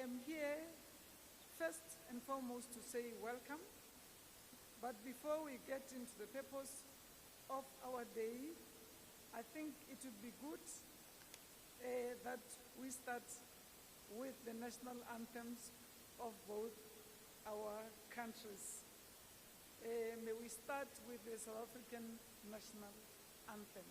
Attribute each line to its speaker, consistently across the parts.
Speaker 1: am here first and foremost to say welcome. But before we get into the purpose of our day, I think it would be good that we start with the national anthems of both our countries. May we start with the South African national anthem.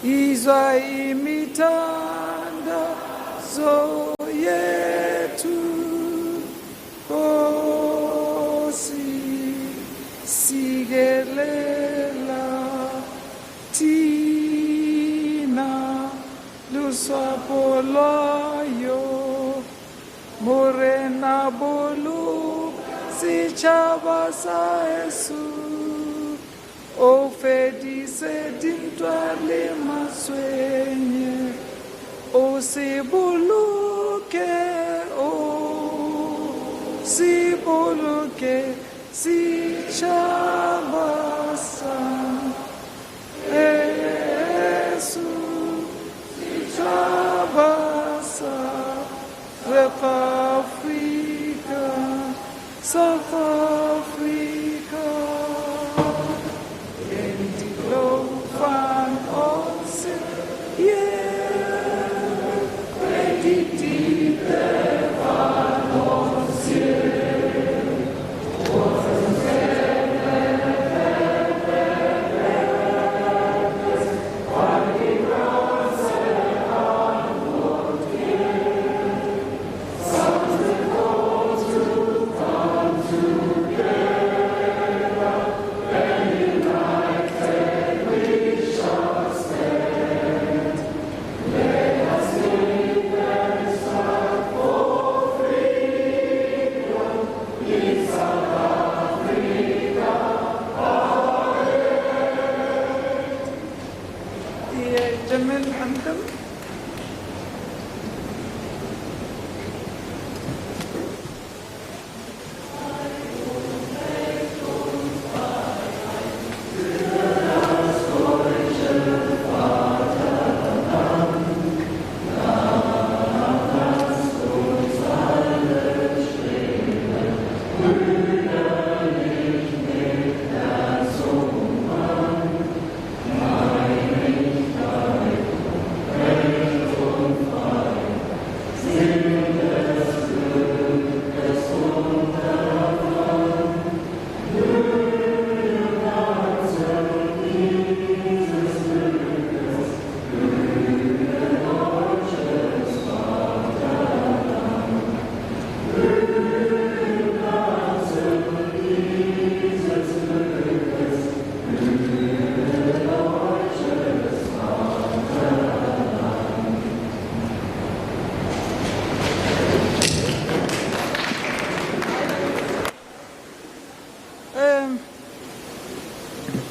Speaker 1: Izwa imithandazo yethu, Nkosi sikelela thina lusapho lwayo, morena bolu sitjhaba sa Yesu. O fedise dintwa le maswenye, o sibuluke, sitjhaba sa Yesu, sitjhaba sa Africa, South Africa.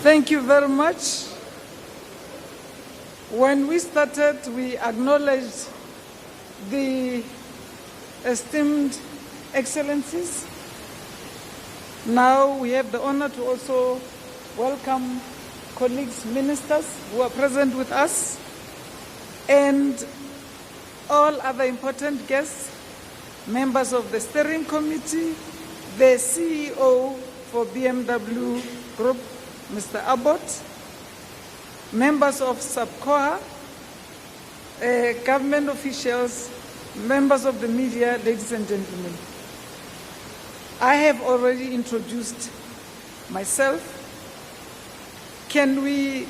Speaker 1: Thank you very much. When we started, we acknowledged the esteemed excellencies. Now we have the honor to also welcome colleagues, ministers who are present with us, and all other important guests, members of the steering committee, the CEO for BMW Group, Mr. Abbott, members of SABC, government officials, members of the media, ladies and gentlemen. I have already introduced myself. Can we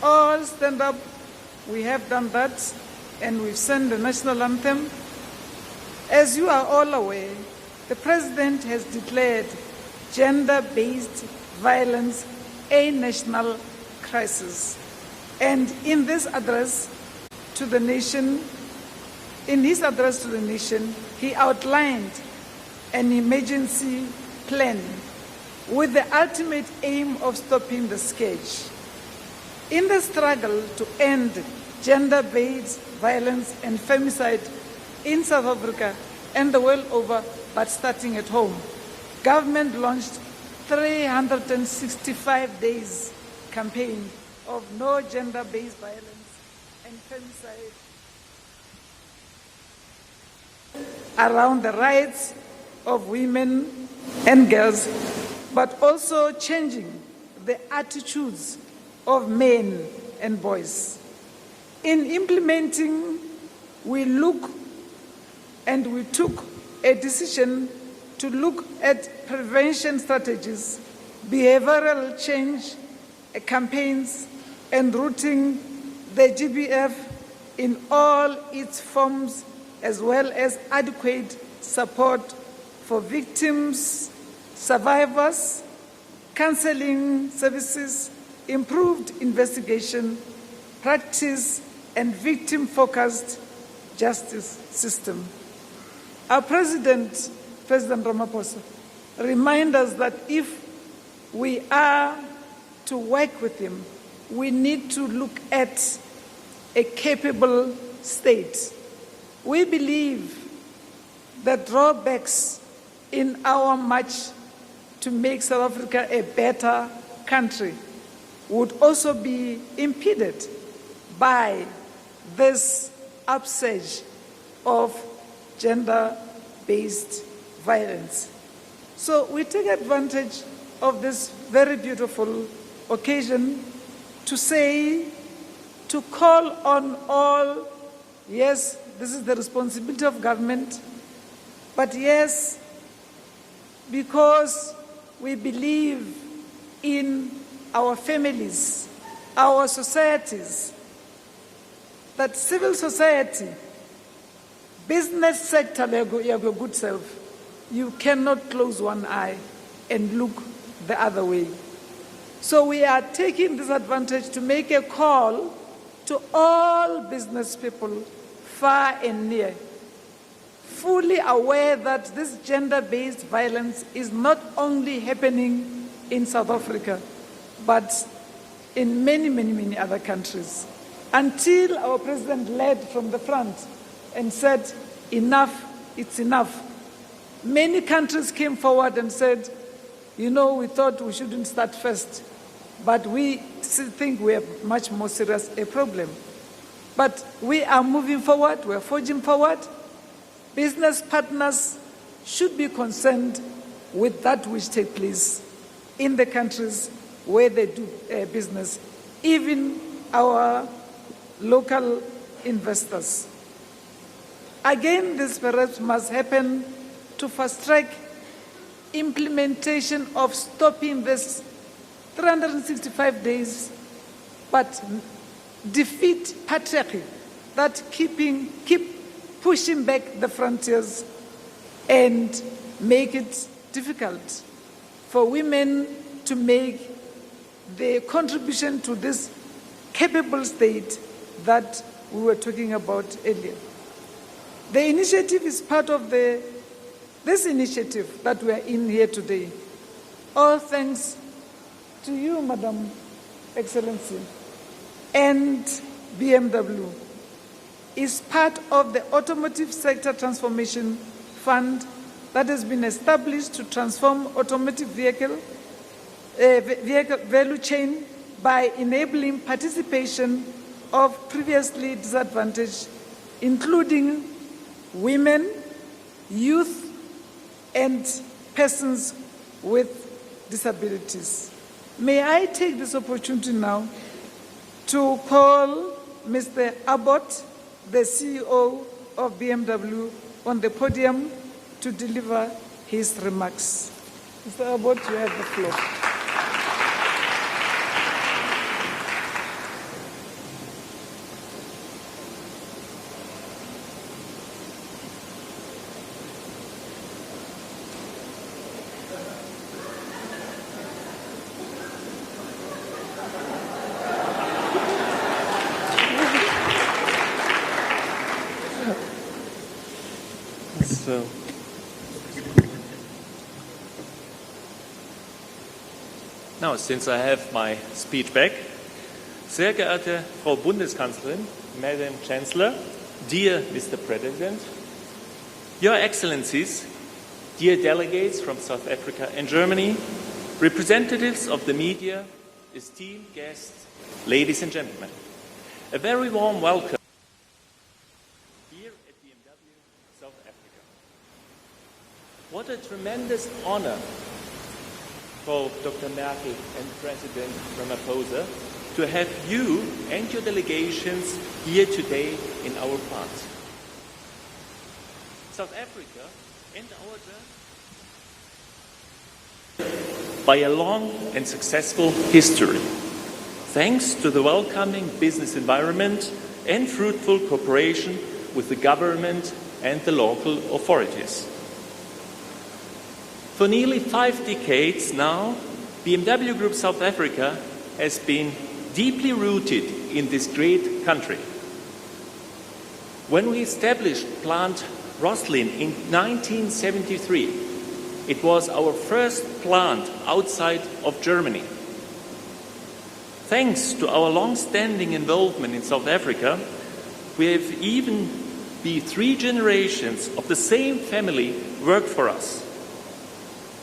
Speaker 1: all stand up? We have done that, and we've sung the national anthem. As you are all aware, the President has declared gender-based violence a national crisis. And in this address to the nation, he outlined an emergency plan with the ultimate aim of stopping the scourge. In the struggle to end gender-based violence and femicide in South Africa and the world over, but starting at home, government launched 365 days campaign of no gender-based violence and femicide around the rights of women and girls, but also changing the attitudes of men and boys. In implementing, we took a decision to look at prevention strategies, behavioral change campaigns, and rooting the GBVF in all its forms, as well as adequate support for victims, survivors, counseling services, improved investigation practice, and victim-focused justice system. Our President Ramaphosa, reminds us that if we are to work with him, we need to look at a capable state. We believe that drawbacks in our march to make South Africa a better country would also be impeded by this upsurge of gender-based violence. So we take advantage of this very beautiful occasion to call on all, yes, this is the responsibility of government, but yes, because we believe in our families, our societies, that civil society, business sector, your good self, you cannot close one eye and look the other way. So we are taking this advantage to make a call to all business people, far and near, fully aware that this gender-based violence is not only happening in South Africa, but in many, many, many other countries. Until our president led from the front and said, enough, it's enough. Many countries came forward and said, you know, we thought we shouldn't start first, but we think we have much more serious a problem. But we are moving forward, we are forging forward. Business partners should be concerned with that which takes place in the countries where they do business, even our local investors. Again, this perhaps must happen to fast-track implementation of stopping this 365 days, but defeat patriarchy, that keep pushing back the frontiers and make it difficult for women to make the contribution to this capable state that we were talking about earlier. The initiative is part of this initiative that we are in here today. All thanks to you, Madam Excellency, and BMW is part of the Automotive Sector Transformation Fund that has been established to transform automotive vehicle value chain by enabling participation of previously disadvantaged, including women, youth, and persons with disabilities. May I take this opportunity now to call Mr. Abbott, the CEO of BMW, on the podium to deliver his remarks. Mr. Abbott, you have the floor.
Speaker 2: So, now since I have my speech back, Sehr geehrte Frau Bundeskanzlerin, Madam Chancellor, dear Mr. President, Your Excellencies, dear delegates from South Africa and Germany, representatives of the media, esteemed guests, ladies and gentlemen, a very warm welcome here at BMW South Africa. What a tremendous honor for Dr. Merkel and President Ramaphosa to have you and your delegations here today in our plant. South Africa and our journey by a long and successful history, thanks to the welcoming business environment and fruitful cooperation with the government and the local authorities. For nearly 5 decades now, BMW Group South Africa has been deeply rooted in this great country. When we established Plant Rosslyn in 1973, it was our first plant outside of Germany. Thanks to our long-standing involvement in South Africa, we have even been 3 generations of the same family work for us.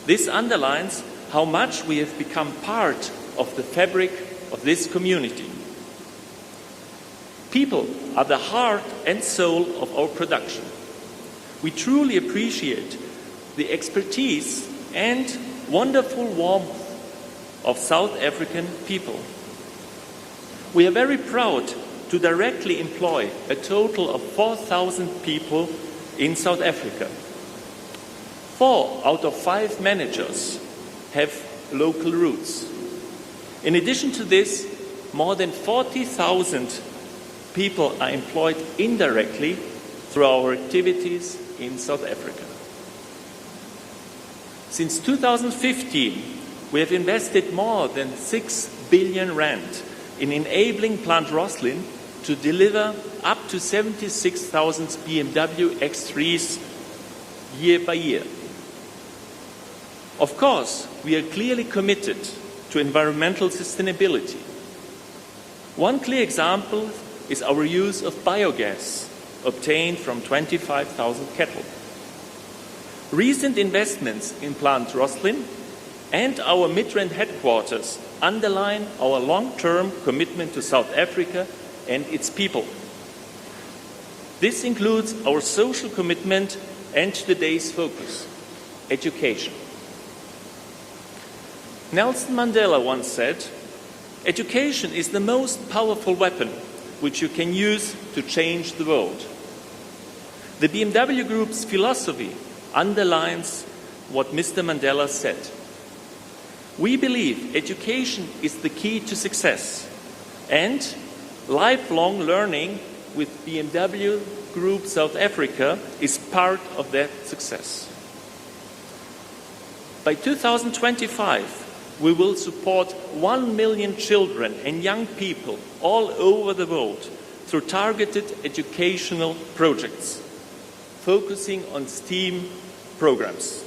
Speaker 2: This underlines how much we have become part of the fabric of this community. People are the heart and soul of our production. We truly appreciate the expertise and wonderful warmth of South African people. We are very proud to directly employ a total of 4,000 people in South Africa. 4 out of 5 managers have local roots. In addition to this, more than 40,000 people are employed indirectly through our activities in South Africa. Since 2015, we have invested more than 6 billion rand in enabling Plant Rosslyn to deliver up to 76,000 BMW X3s year by year. Of course, we are clearly committed to environmental sustainability. One clear example is our use of biogas obtained from 25,000 cattle. Recent investments in Plant Rosslyn and our Midrand headquarters underline our long-term commitment to South Africa and its people. This includes our social commitment and today's focus, education. Nelson Mandela once said, "Education is the most powerful weapon which you can use to change the world." The BMW Group's philosophy underlines what Mr. Mandela said. We believe education is the key to success, and lifelong learning with BMW Group South Africa is part of that success. By 2025, we will support 1 million children and young people all over the world through targeted educational projects, focusing on STEAM programs.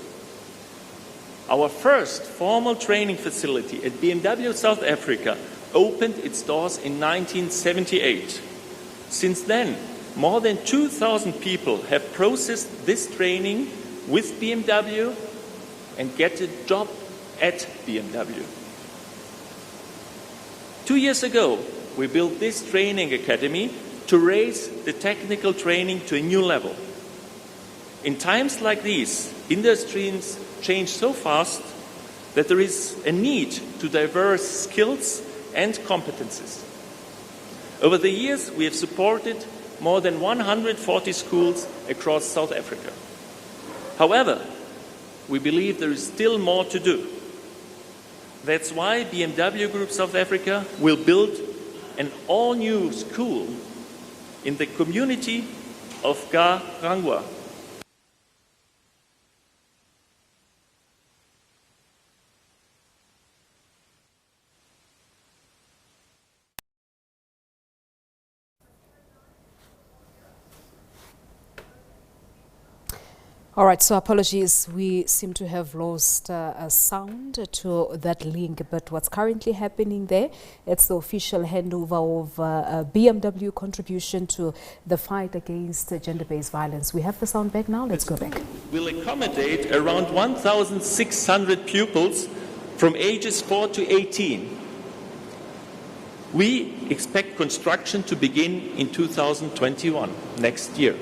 Speaker 2: Our first formal training facility at BMW South Africa opened its doors in 1978. Since then, more than 2,000 people have processed this training with BMW and get a job at BMW. 2 years ago, we built this training academy to raise the technical training to a new level. In times like these, industries change so fast that there is a need to diverse skills and competences. Over the years, we have supported more than 140 schools across South Africa. However, we believe there is still more to do. That's why BMW Group South Africa will build an all-new school in the community of Garangwa.
Speaker 3: All right, so apologies. We seem to have lost a sound to that link, but what's currently happening there, it's the official handover of BMW contribution to the fight against gender-based violence. We have the sound back now. Let's go back.
Speaker 2: Will accommodate around 1,600 pupils from ages 4 to 18. We expect construction to begin in 2021, next year.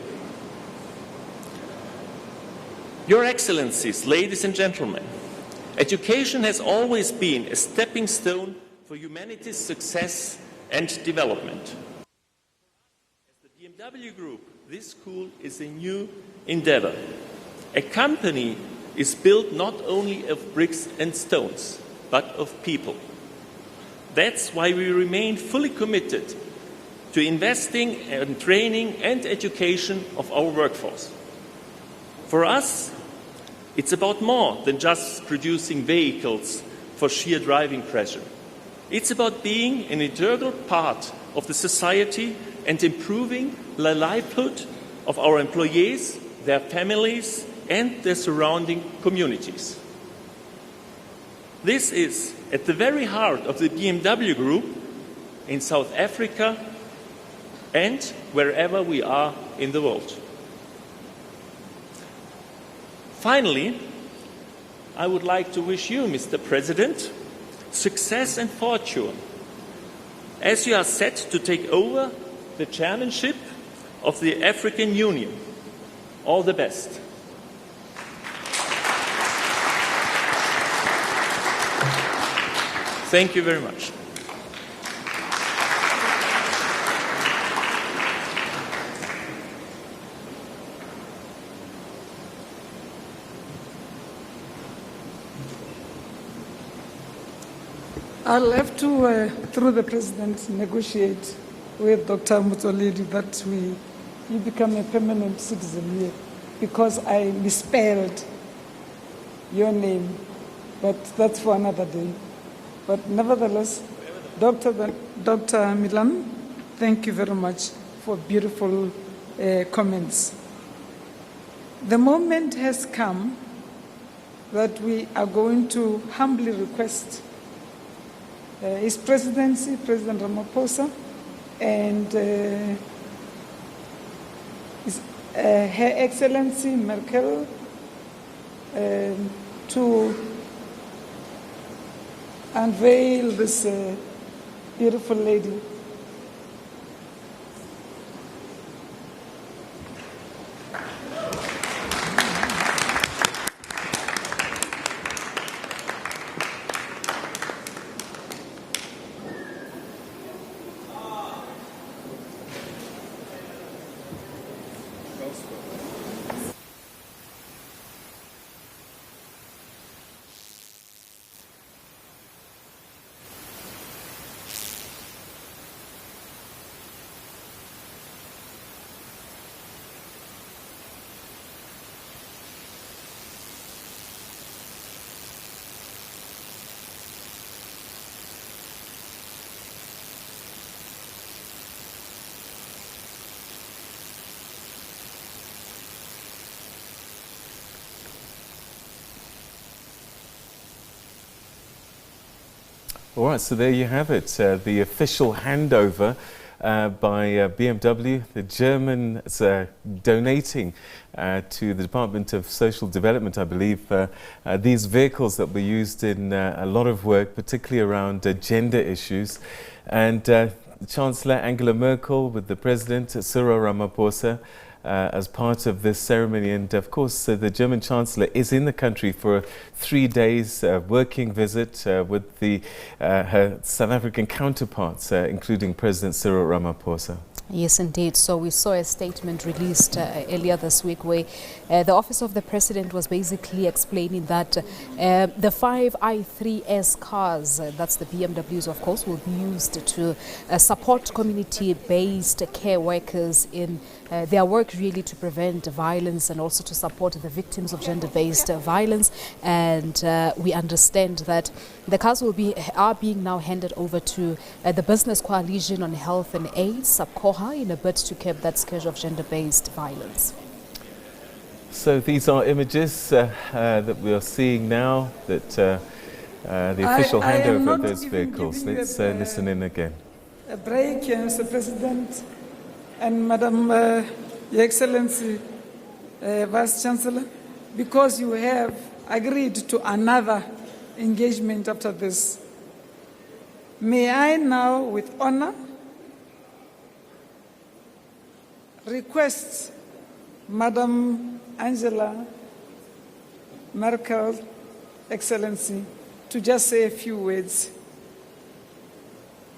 Speaker 2: Your Excellencies, ladies and gentlemen, education has always been a stepping stone for humanity's success and development. As the BMW Group, this school is a new endeavor. A company is built not only of bricks and stones, but of people. That's why we remain fully committed to investing in training and education of our workforce. For us, it's about more than just producing vehicles for sheer driving pleasure. It's about being an integral part of the society and improving the livelihood of our employees, their families, and their surrounding communities. This is at the very heart of the BMW Group in South Africa and wherever we are in the world. Finally, I would like to wish you, Mr. President, success and fortune as you are set to take over the chairmanship of the African Union. All the best. Thank you very much.
Speaker 1: I'll have to, through the President, negotiate with Dr. Mutoledi that you become a permanent citizen here, because I misspelled your name, but that's for another day. But nevertheless, Dr. Milan, thank you very much for beautiful comments. The moment has come that we are going to humbly request His Presidency, President Ramaphosa, and Her Excellency Merkel to unveil this beautiful lady.
Speaker 4: All right, so there you have it, the official handover by BMW. The Germans donating to the Department of Social Development, I believe, these vehicles that were used in a lot of work, particularly around gender issues. And Chancellor Angela Merkel with the President, Cyril Ramaphosa, as part of this ceremony. And of course, the German Chancellor is in the country for a 3 days working visit with her South African counterparts, including President Cyril Ramaphosa.
Speaker 3: Yes, indeed. So we saw a statement released earlier this week where the Office of the President was basically explaining that the 5 i3S cars, that's the BMWs of course, will be used to support community-based care workers in their work really to prevent violence and also to support the victims of gender-based violence. And we understand that the cars are being now handed over to the Business Coalition on Health and AIDS, SABC, in a bid to curb that scourge of gender-based violence.
Speaker 4: So these are images that we are seeing now, that the official handover of those vehicles. Let's listen in again.
Speaker 1: A break, Mr. President and Madam Your Excellency Vice Chancellor, because you have agreed to another engagement after this. May I now, with honor, request Madam Angela Merkel, Excellency, to just say a few words.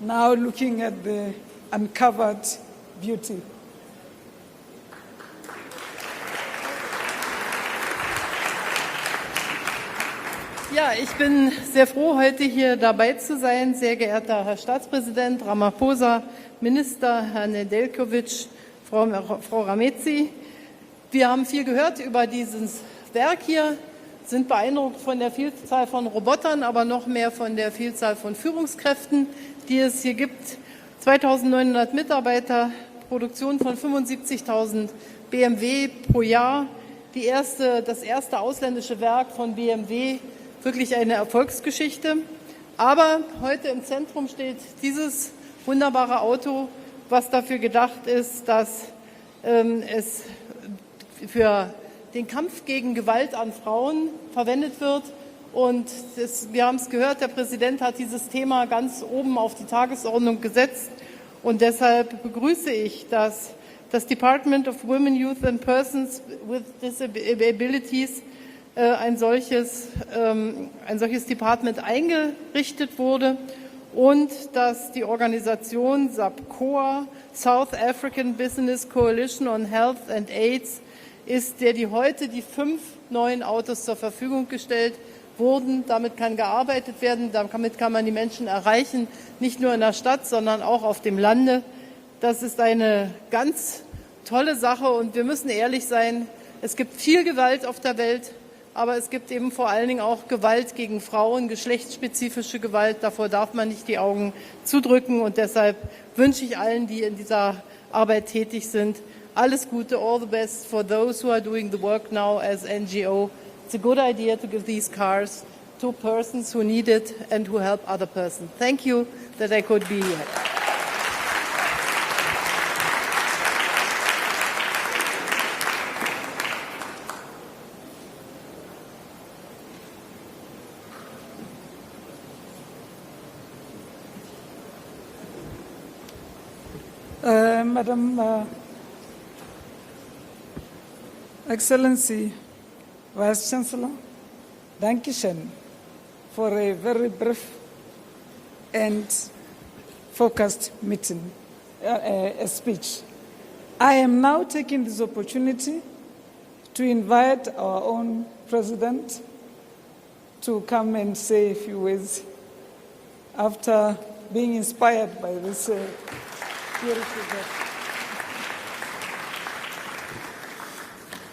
Speaker 1: Now looking at the uncovered beauty.
Speaker 5: Ja, ich bin sehr froh, heute hier dabei zu sein. Sehr geehrter Herr Staatspräsident Ramaphosa, Minister Herr Nedeljkovic, Frau Ramezi. Wir haben viel gehört über dieses Werk hier, sind beeindruckt von der Vielzahl von Robotern, aber noch mehr von der Vielzahl von Führungskräften, die es hier gibt. 2.900 Mitarbeiter, Produktion von 75.000 BMW pro Jahr. Das erste ausländische Werk von BMW, wirklich eine Erfolgsgeschichte. Aber heute im Zentrum steht dieses wunderbare Auto, was dafür gedacht ist, dass es für den Kampf gegen Gewalt an Frauen verwendet wird. Und wir haben es gehört, der Präsident hat dieses Thema ganz oben auf die Tagesordnung gesetzt. Und deshalb begrüße ich, dass das Department of Women, Youth and Persons with Disabilities ein solches Department eingerichtet wurde und dass die Organisation SABCOA, South African Business Coalition on Health and AIDS, ist, die heute die 5 neuen Autos zur Verfügung gestellt wurden. Damit kann gearbeitet werden, damit kann man die Menschen erreichen, nicht nur in der Stadt, sondern auch auf dem Lande. Das ist eine ganz tolle Sache und wir müssen ehrlich sein, es gibt viel Gewalt auf der Welt, aber es gibt eben vor allen Dingen auch Gewalt gegen Frauen, geschlechtsspezifische Gewalt. Davor darf man nicht die Augen zudrücken und deshalb wünsche ich allen, die in dieser Arbeit tätig sind, alles Gute, all the best for those who are doing the work now as NGO. It's a good idea to give these cars to persons who need it and who help other persons. Thank you that I could be here.
Speaker 1: Madam Excellency, Vice Chancellor, thank you for a very brief and focused meeting, speech. I am now taking this opportunity to invite our own President to come and say a few words after being inspired by this beautiful work.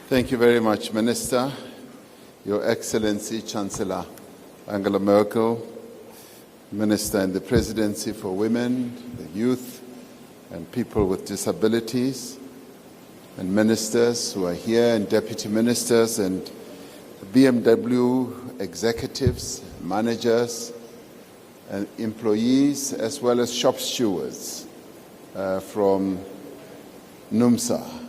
Speaker 6: Thank you very much, Minister, Your Excellency Chancellor Angela Merkel, Minister in the Presidency for Women, the Youth, and People with Disabilities, and ministers who are here, and deputy ministers, and BMW executives, managers, and employees, as well as shop stewards from NUMSA.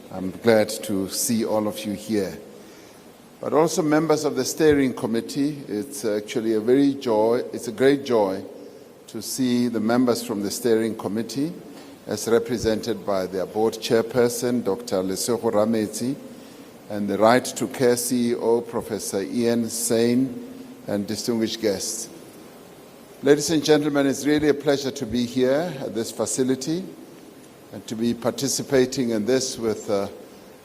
Speaker 6: I'm glad to see all of you here. But also members of the steering committee. It's actually a great joy to see the members from the steering committee as represented by their board chairperson, Dr. Lesego Ramezi, and the Right to Care CEO, Professor Ian Sain, and distinguished guests. Ladies and gentlemen, it's really a pleasure to be here at this facility and to be participating in this with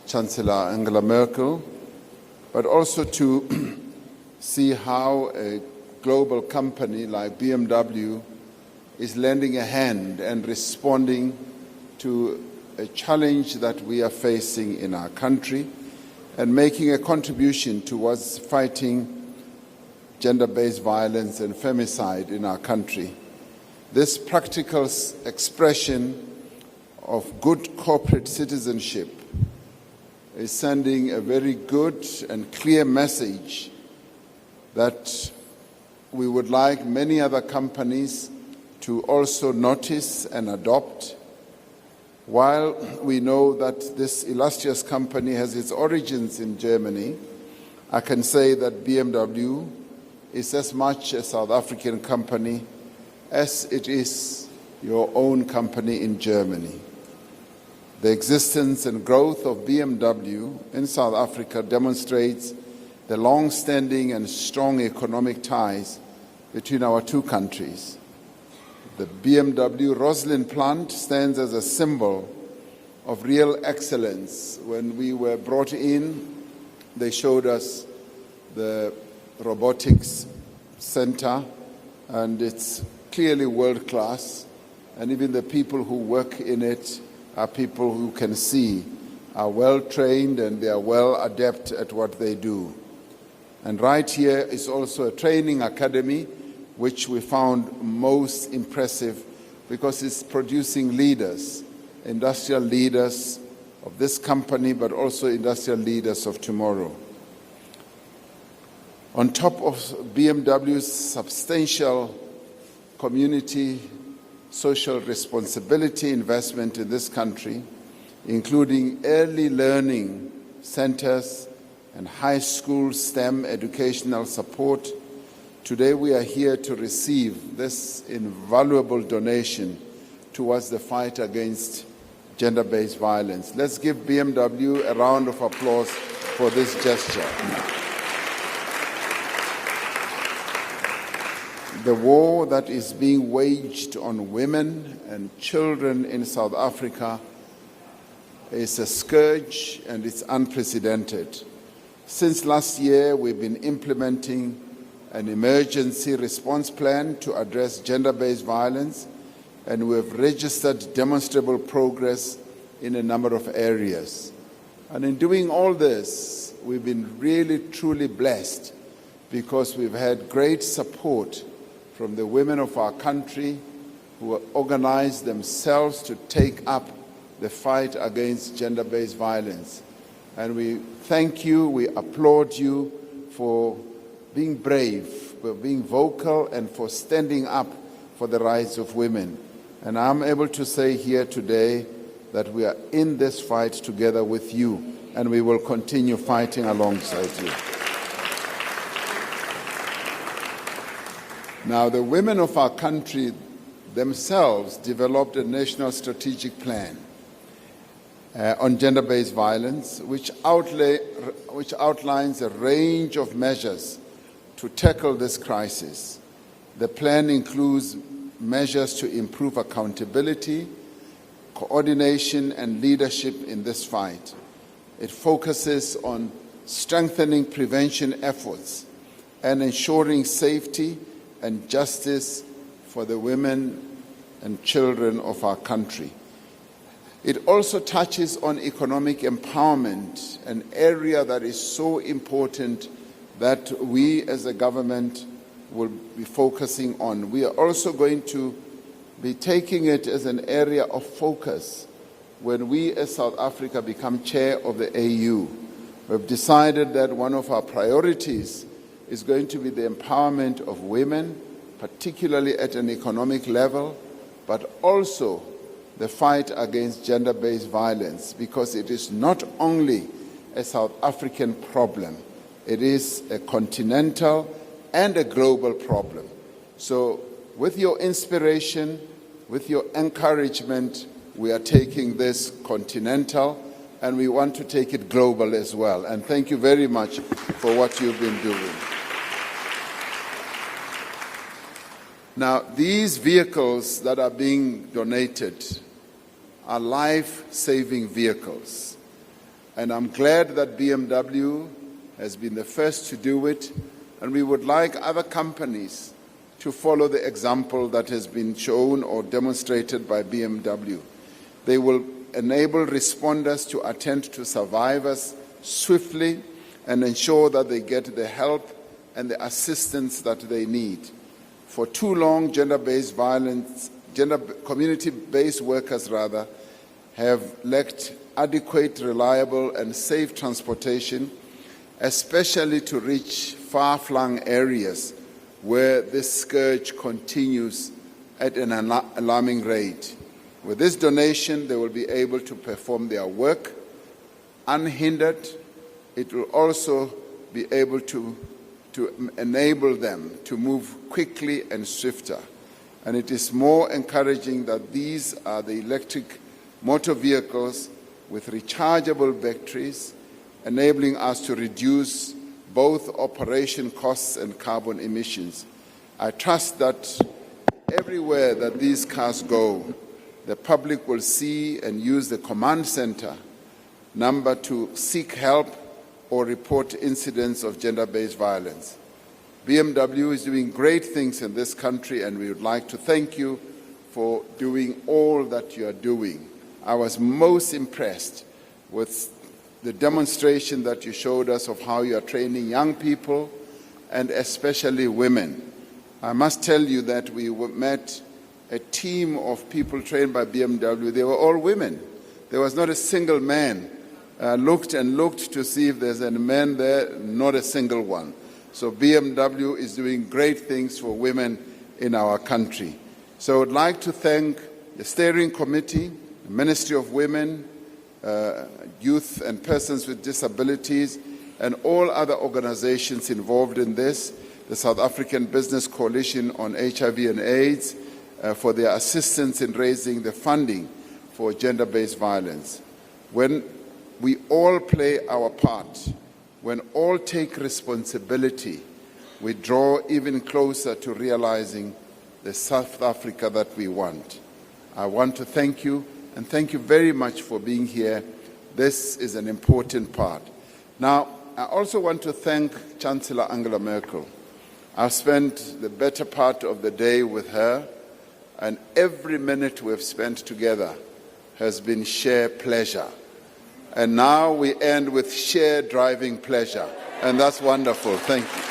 Speaker 6: Chancellor Angela Merkel, but also to see how a global company like BMW is lending a hand and responding to a challenge that we are facing in our country and making a contribution towards fighting gender-based violence and femicide in our country. This practical expression of good corporate citizenship is sending a very good and clear message that we would like many other companies to also notice and adopt. While we know that this illustrious company has its origins in Germany, I can say that BMW is as much a South African company as it is your own company in Germany. The existence and growth of BMW in South Africa demonstrates the long-standing and strong economic ties between our two countries. The BMW Roslin plant stands as a symbol of real excellence. When we were brought in, they showed us the robotics center, and it's clearly world-class, and even the people who work in it are people who can see, are well-trained, and they are well adept at what they do. And right here is also a training academy, which we found most impressive because it's producing leaders, industrial leaders of this company, but also industrial leaders of tomorrow. On top of BMW's substantial community social responsibility investment in this country, including early learning centers and high school STEM educational support, today we are here to receive this invaluable donation towards the fight against gender-based violence. Let's give BMW a round of applause for this gesture. The war that is being waged on women and children in South Africa is a scourge, and it's unprecedented. Since last year, we've been implementing an emergency response plan to address gender-based violence, and we have registered demonstrable progress in a number of areas. And in doing all this, we've been really, truly blessed because we've had great support from the women of our country who have organized themselves to take up the fight against gender-based violence. And we thank you, we applaud you for being brave, for being vocal, and for standing up for the rights of women. And I'm able to say here today that we are in this fight together with you, and we will continue fighting alongside you. Now, the women of our country themselves developed a national strategic plan on gender-based violence, which outlines a range of measures to tackle this crisis. The plan includes measures to improve accountability, coordination, and leadership in this fight. It focuses on strengthening prevention efforts and ensuring safety and justice for the women and children of our country. It also touches on economic empowerment, an area that is so important that we as a government will be focusing on. We are also going to be taking it as an area of focus when we as South Africa become chair of the AU. We've decided that one of our priorities is going to be the empowerment of women, particularly at an economic level, but also the fight against gender-based violence, because it is not only a South African problem, it is a continental and a global problem. So with your inspiration, with your encouragement, we are taking this continental, and we want to take it global as well. And thank you very much for what you've been doing. Now, these vehicles that are being donated are life-saving vehicles. And I'm glad that BMW has been the first to do it, and we would like other companies to follow the example that has been shown or demonstrated by BMW. They will enable responders to attend to survivors swiftly and ensure that they get the help and the assistance that they need. For too long, community-based workers have lacked adequate, reliable and safe transportation, especially to reach far-flung areas where this scourge continues at an alarming rate. With this donation, they will be able to perform their work unhindered. It will also be able to enable them to move quickly and swifter. And it is more encouraging that these are the electric motor vehicles with rechargeable batteries, enabling us to reduce both operation costs and carbon emissions. I trust that everywhere that these cars go, the public will see and use the command center number to seek help or report incidents of gender-based violence. BMW is doing great things in this country, and we would like to thank you for doing all that you are doing. I was most impressed with the demonstration that you showed us of how you are training young people and especially women. I must tell you that we met a team of people trained by BMW. They were all women. There was not a single man. Looked and looked to see if there's a man there, not a single one. So BMW is doing great things for women in our country. So I would like to thank the Steering Committee, the Ministry of Women, Youth and Persons with Disabilities, and all other organizations involved in this, the South African Business Coalition on HIV and AIDS, for their assistance in raising the funding for gender-based violence. When we all play our part, when all take responsibility, we draw even closer to realizing the South Africa that we want. I want to thank you, and thank you very much for being here. This is an important part. Now, I also want to thank Chancellor Angela Merkel. I've spent the better part of the day with her, and every minute we've spent together has been sheer pleasure. And now we end with shared driving pleasure. And that's wonderful. Thank you.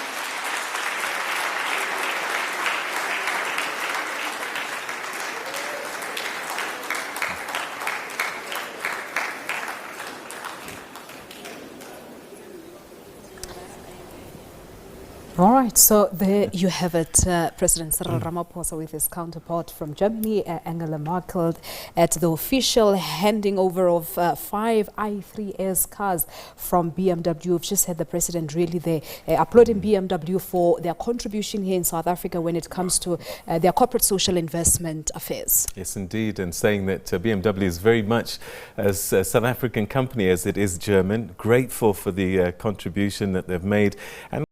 Speaker 3: All right, so there you have it, President Cyril Ramaphosa with his counterpart from Germany, Angela Merkel, at the official handing over of 5 i3S cars from BMW. We've just had the President really there applauding BMW for their contribution here in South Africa when it comes to their corporate social investment affairs.
Speaker 4: Yes, indeed, and saying that BMW is very much as a South African company as it is German, grateful for the contribution that they've made. And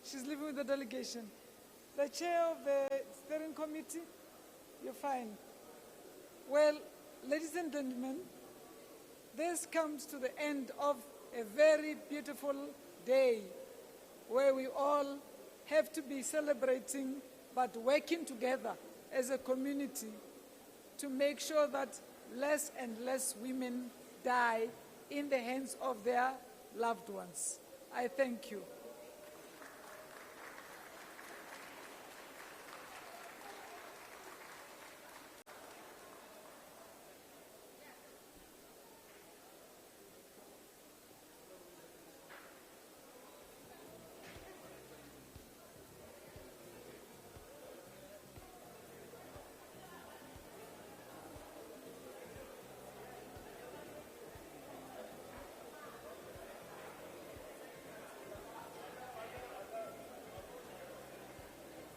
Speaker 1: She's living with the delegation. The chair of the steering committee, you're fine. Well, ladies and gentlemen, this comes to the end of a very beautiful day where we all have to be celebrating but working together as a community to make sure that less and less women die in the hands of their loved ones. I thank you.